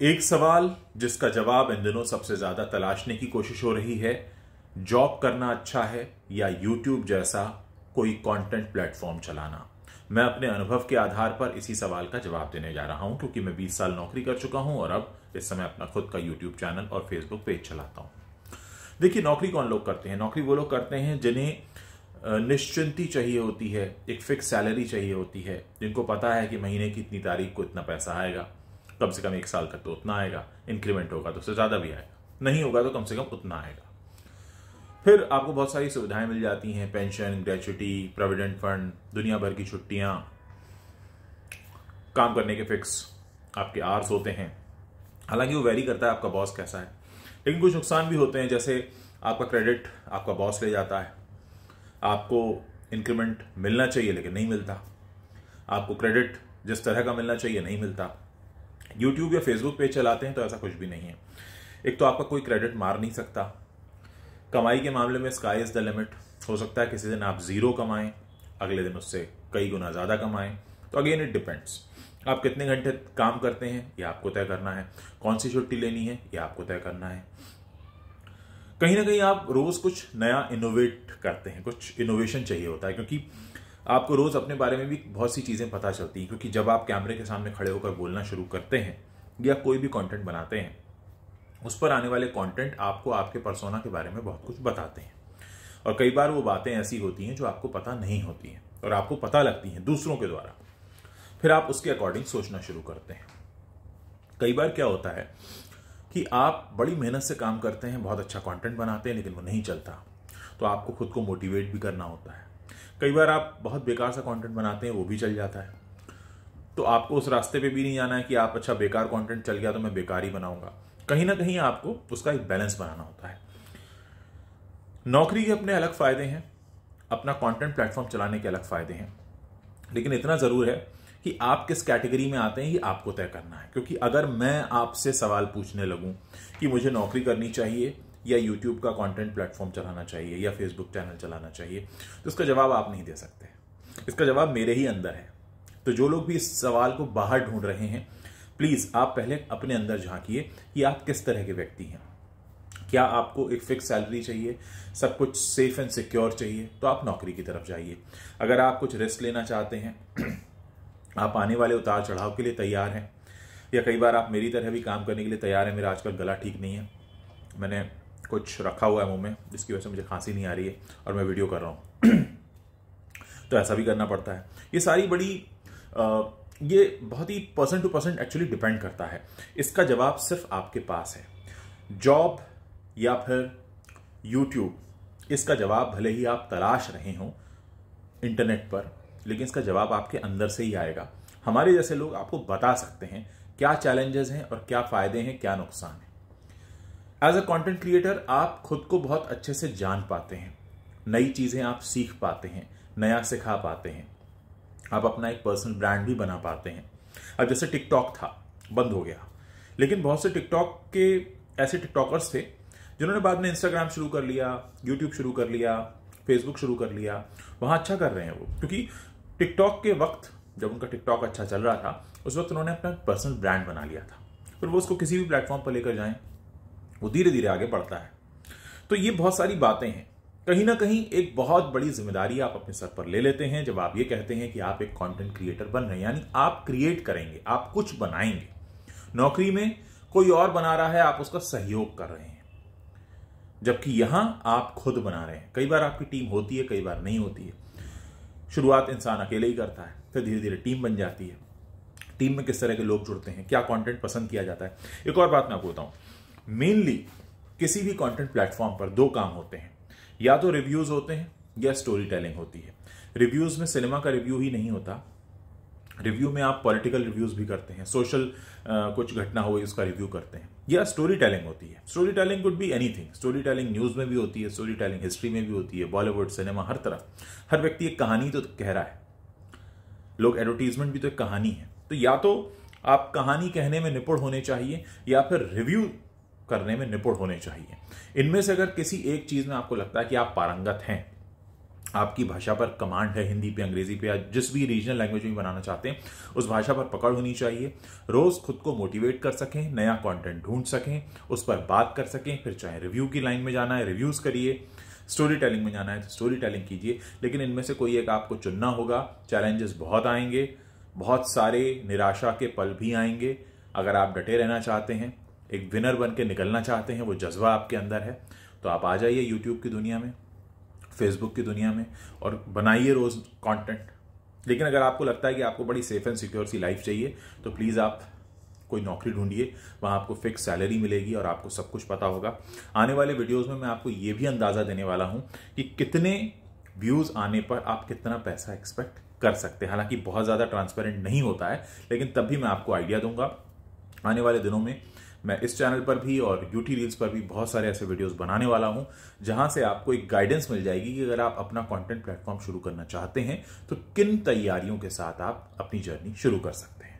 एक सवाल जिसका जवाब इन दिनों सबसे ज्यादा तलाशने की कोशिश हो रही है, जॉब करना अच्छा है या यूट्यूब जैसा कोई कंटेंट प्लेटफॉर्म चलाना। मैं अपने अनुभव के आधार पर इसी सवाल का जवाब देने जा रहा हूं, क्योंकि मैं 20 साल नौकरी कर चुका हूं और अब इस समय अपना खुद का यूट्यूब चैनल और फेसबुक पेज चलाता हूं। देखिए, नौकरी कौन लोग करते हैं? नौकरी वो लोग करते हैं जिन्हें निश्चिंती चाहिए होती है, एक फिक्स सैलरी चाहिए होती है, जिनको पता है कि महीने की इतनी तारीख को इतना पैसा आएगा, कम से कम 1 साल तक तो उतना आएगा, इंक्रीमेंट होगा तो उससे ज्यादा भी आएगा, नहीं होगा तो कम से कम उतना आएगा। फिर आपको बहुत सारी सुविधाएं मिल जाती हैं, पेंशन, ग्रेच्युटी, प्रोविडेंट फंड, दुनिया भर की छुट्टियां, काम करने के फिक्स आपके आवर्स होते हैं। हालांकि वो वेरी करता है आपका बॉस कैसा है, लेकिन कुछ नुकसान भी होते हैं, जैसे आपका क्रेडिट आपका बॉस ले जाता है, आपको इंक्रीमेंट मिलना चाहिए लेकिन नहीं मिलता, आपको क्रेडिट जिस तरह का मिलना चाहिए नहीं मिलता। यूट्यूब या फेसबुक पेज चलाते हैं तो ऐसा कुछ भी नहीं है। एक तो आपका कोई क्रेडिट मार नहीं सकता, कमाई के मामले में स्काई इज द लिमिट। हो सकता है किसी दिन आप 0 कमाएं, अगले दिन उससे कई गुना ज्यादा कमाएं। तो अगेन इट डिपेंड्स, आप कितने घंटे काम करते हैं ये आपको तय करना है, कौन सी छुट्टी लेनी है ये आपको तय करना है। कहीं ना कहीं आप रोज कुछ नया इनोवेट करते हैं, कुछ इनोवेशन चाहिए होता है, क्योंकि आपको रोज अपने बारे में भी बहुत सी चीजें पता चलती हैं। क्योंकि जब आप कैमरे के सामने खड़े होकर बोलना शुरू करते हैं या कोई भी कंटेंट बनाते हैं, उस पर आने वाले कंटेंट आपको आपके पर्सोना के बारे में बहुत कुछ बताते हैं। और कई बार वो बातें ऐसी होती हैं जो आपको पता नहीं होती हैं और आपको पता लगती हैं दूसरों के द्वारा। फिर आप उसके अकॉर्डिंग सोचना शुरू करते हैं। कई बार क्या होता है कि आप बड़ी मेहनत से काम करते हैं, बहुत अच्छा कंटेंट बनाते हैं, लेकिन वो नहीं चलता, तो आपको खुद को मोटिवेट भी करना होता है। कई बार आप बहुत बेकार सा कंटेंट बनाते हैं, वो भी चल जाता है, तो आपको उस रास्ते पे भी नहीं जाना है कि आप अच्छा बेकार कंटेंट चल गया तो मैं बेकार ही बनाऊंगा। कहीं ना कहीं आपको उसका एक बैलेंस बनाना होता है। नौकरी के अपने अलग फायदे हैं, अपना कंटेंट प्लेटफॉर्म चलाने के अलग फायदे हैं, लेकिन इतना जरूर है कि आप किस कैटेगरी में आते हैं ये आपको तय करना है। क्योंकि अगर मैं आपसे सवाल पूछने लगूं कि मुझे नौकरी करनी चाहिए या यूट्यूब का कंटेंट प्लेटफॉर्म चलाना चाहिए या फेसबुक चैनल चलाना चाहिए, तो इसका जवाब आप नहीं दे सकते। इसका जवाब मेरे ही अंदर है। तो जो लोग भी इस सवाल को बाहर ढूंढ रहे हैं, प्लीज आप पहले अपने अंदर झांकिए कि आप किस तरह के व्यक्ति हैं। क्या आपको एक फिक्स सैलरी चाहिए, सब कुछ सेफ एंड सिक्योर चाहिए, तो आप नौकरी की तरफ जाइए। अगर आप कुछ रिस्क लेना चाहते हैं, आप आने वाले उतार चढ़ाव के लिए तैयार हैं, या कई बार आप मेरी तरह भी काम करने के लिए तैयार हैं। मेरा आजकल गला ठीक नहीं है, मैंने कुछ रखा हुआ है मुंह में जिसकी वजह से मुझे खांसी नहीं आ रही है और मैं वीडियो कर रहा हूं तो ऐसा भी करना पड़ता है। ये सारी बड़ी ये बहुत ही person to person actually depend करता है। इसका जवाब सिर्फ आपके पास है। जॉब या फिर यूट्यूब, इसका जवाब भले ही आप तलाश रहे हो इंटरनेट पर, लेकिन इसका जवाब आपके अंदर से ही आएगा। हमारे जैसे लोग आपको बता सकते हैं क्या चैलेंजेस हैं और क्या फायदे हैं, क्या नुकसान है। एज अ कंटेंट क्रिएटर आप खुद को बहुत अच्छे से जान पाते हैं, नई चीजें आप सीख पाते हैं, नया सिखा पाते हैं, आप अपना एक पर्सनल ब्रांड भी बना पाते हैं। अब जैसे टिकटॉक था, बंद हो गया, लेकिन बहुत से टिकटॉक के ऐसे टिकटॉकर्स थे जिन्होंने बाद में इंस्टाग्राम शुरू कर लिया, यूट्यूब शुरू कर लिया, फेसबुक शुरू कर लिया, वहां अच्छा कर रहे हैं वो। क्योंकि टिकटॉक के वक्त जब उनका टिकटॉक अच्छा चल रहा था, उस वक्त उन्होंने अपना पर्सनल ब्रांड बना लिया था। फिर वो उसको किसी भी प्लेटफॉर्म पर लेकर जाएं, वो धीरे धीरे आगे बढ़ता है। तो ये बहुत सारी बातें हैं। कहीं ना कहीं एक बहुत बड़ी जिम्मेदारी आप अपने सर पर ले लेते हैं जब आप ये कहते हैं कि आप एक कंटेंट क्रिएटर बन रहे हैं, यानी आप क्रिएट करेंगे, आप कुछ बनाएंगे। नौकरी में कोई और बना रहा है, आप उसका सहयोग कर रहे हैं, जबकि यहां आप खुद बना रहे हैं। कई बार आपकी टीम होती है, कई बार नहीं होती है। शुरुआत इंसान अकेले ही करता है, फिर धीरे धीरे टीम बन जाती है। टीम में किस तरह के लोग जुड़ते हैं, क्या कंटेंट पसंद किया जाता है। एक और बात मैं आपको बताऊं, मेनली किसी भी कंटेंट प्लेटफॉर्म पर 2 काम होते हैं, या तो रिव्यूज होते हैं या स्टोरी टेलिंग होती है। रिव्यूज में सिनेमा का रिव्यू ही नहीं होता, रिव्यू में आप पॉलिटिकल रिव्यूज भी करते हैं, सोशल कुछ घटना हो उसका रिव्यू करते हैं, या स्टोरी टेलिंग होती है। Story telling could be anything. Story telling news में भी होती है, स्टोरी टेलिंग हिस्ट्री में भी होती है, बॉलीवुड, सिनेमा, हर तरफ। हर व्यक्ति एक कहानी तो कह रहा है, लोग एडवर्टीजमेंट भी तो एक कहानी है। तो या तो आप कहानी कहने में निपुण होने चाहिए या फिर रिव्यू करने में निपुण होने चाहिए। इनमें से अगर किसी एक चीज में आपको लगता है कि आप पारंगत हैं, आपकी भाषा पर कमांड है, हिंदी पे, अंग्रेजी पे, या जिस भी रीजनल लैंग्वेज में बनाना चाहते हैं उस भाषा पर पकड़ होनी चाहिए। रोज खुद को मोटिवेट कर सकें, नया कंटेंट ढूंढ सकें, उस पर बात कर सकें। फिर चाहे रिव्यू की लाइन में जाना है रिव्यूज करिए, स्टोरी टेलिंग में जाना है तो स्टोरी टेलिंग कीजिए, लेकिन इनमें से कोई एक आपको चुनना होगा। चैलेंजेस बहुत आएंगे, बहुत सारे निराशा के पल भी आएंगे। अगर आप डटे रहना चाहते हैं, एक विनर बन के निकलना चाहते हैं, वो जज्बा आपके अंदर है, तो आप आ जाइए यूट्यूब की दुनिया में, फेसबुक की दुनिया में, और बनाइए रोज कंटेंट। लेकिन अगर आपको लगता है कि आपको बड़ी सेफ एंड सिक्योर सी लाइफ चाहिए तो प्लीज़ आप कोई नौकरी ढूंढिए, वहां आपको फिक्स सैलरी मिलेगी और आपको सब कुछ पता होगा। आने वाले वीडियोस में मैं आपको ये भी अंदाजा देने वाला हूं कि कितने व्यूज आने पर आप कितना पैसा एक्सपेक्ट कर सकते हैं। हालांकि बहुत ज्यादा ट्रांसपेरेंट नहीं होता है, लेकिन तब भी मैं आपको आइडिया दूंगा। आने वाले दिनों में मैं इस चैनल पर भी और यूटी रील्स पर भी बहुत सारे ऐसे वीडियोस बनाने वाला हूं, जहां से आपको एक गाइडेंस मिल जाएगी कि अगर आप अपना कंटेंट प्लेटफॉर्म शुरू करना चाहते हैं तो किन तैयारियों के साथ आप अपनी जर्नी शुरू कर सकते हैं।